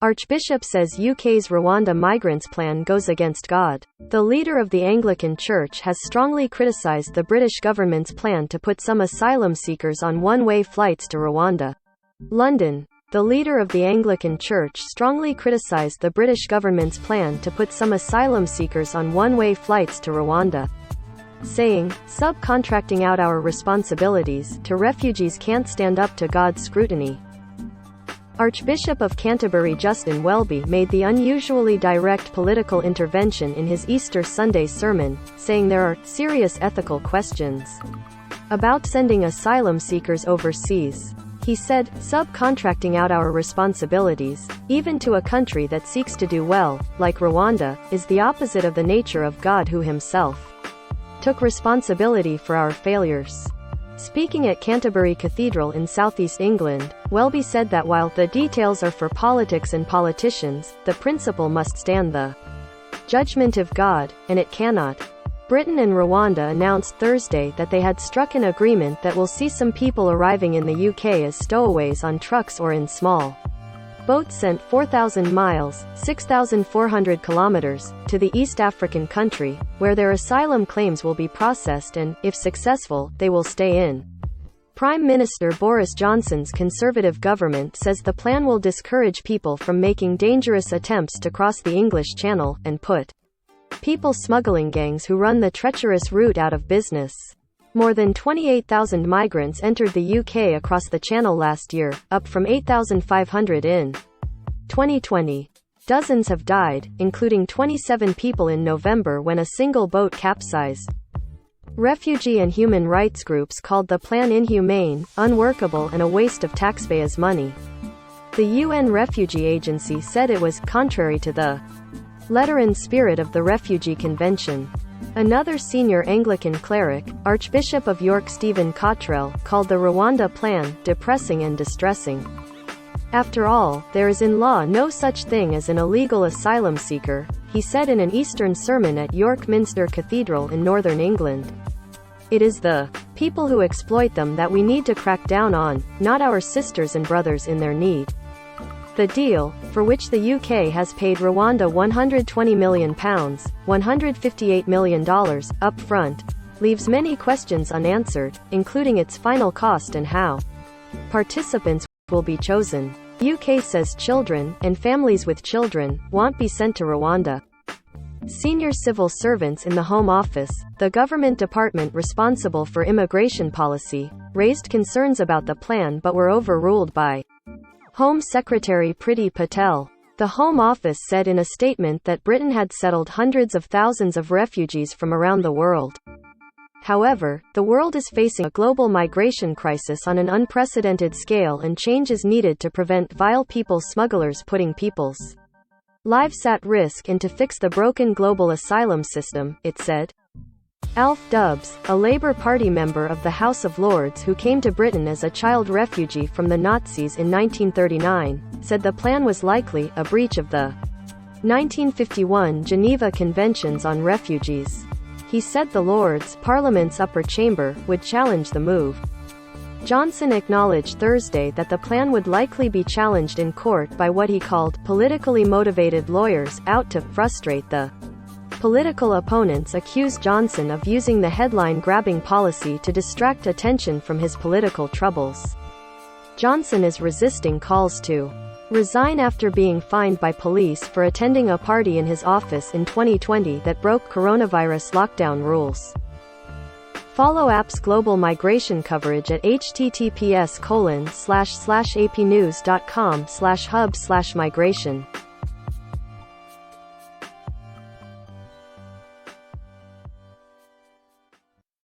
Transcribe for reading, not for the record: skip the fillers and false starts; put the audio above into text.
Archbishop says UK's Rwanda migrants plan goes against God. The leader of the Anglican Church has strongly criticised the British government's plan to put some asylum seekers on one-way flights to Rwanda. London. The leader of the Anglican Church strongly criticised the British government's plan to put some asylum seekers on one-way flights to Rwanda, saying, "Subcontracting out our responsibilities to refugees can't stand up to God's scrutiny." Archbishop of Canterbury Justin Welby made the unusually direct political intervention in his Easter Sunday sermon, saying there are serious ethical questions about sending asylum seekers overseas. He said, "Subcontracting out our responsibilities, even to a country that seeks to do well, like Rwanda, is the opposite of the nature of God, who himself took responsibility for our failures." Speaking at Canterbury Cathedral in southeast England, Welby said that while the details are for politics and politicians, the principle must stand the judgment of God, and it cannot. Britain and Rwanda announced Thursday that they had struck an agreement that will see some people arriving in the UK as stowaways on trucks or in small boats sent 4,000 miles, 6,400 kilometers, to the East African country, where their asylum claims will be processed and, if successful, they will stay in. Prime Minister Boris Johnson's Conservative government says the plan will discourage people from making dangerous attempts to cross the English Channel, and put people smuggling gangs who run the treacherous route out of business. More than 28,000 migrants entered the UK across the Channel last year, up from 8,500 in 2020. Dozens have died, including 27 people in November when a single boat capsized. Refugee and human rights groups called the plan inhumane, unworkable, and a waste of taxpayers' money. The UN Refugee Agency said it was contrary to the letter and spirit of the Refugee Convention. Another senior Anglican cleric, Archbishop of York Stephen Cottrell, called the Rwanda plan depressing and distressing. "After all, there is in law no such thing as an illegal asylum seeker," he said in an Eastern sermon at York Minster Cathedral in northern England. "It is the people who exploit them that we need to crack down on, not our sisters and brothers in their need." The deal, for which the UK has paid Rwanda £120 million, $158 million, up front, leaves many questions unanswered, including its final cost and how participants will be chosen. UK says children, and families with children, won't be sent to Rwanda. Senior civil servants in the Home Office, the government department responsible for immigration policy, raised concerns about the plan but were overruled by Home Secretary Priti Patel. The Home Office said in a statement that Britain had settled hundreds of thousands of refugees from around the world. However, the world is facing a global migration crisis on an unprecedented scale, and change is needed to prevent vile people smugglers putting people's lives at risk and to fix the broken global asylum system, it said. Alf Dubs, a Labour Party member of the House of Lords who came to Britain as a child refugee from the Nazis in 1939, said the plan was likely a breach of the 1951 Geneva Conventions on Refugees. He said the Lords, Parliament's upper chamber, would challenge the move. Johnson acknowledged Thursday that the plan would likely be challenged in court by what he called politically motivated lawyers out to frustrate the political opponents. Accused Johnson of using the headline-grabbing policy to distract attention from his political troubles. Johnson is resisting calls to resign after being fined by police for attending a party in his office in 2020 that broke coronavirus lockdown rules. Follow AP's global migration coverage at https://apnews.com/hub/migration.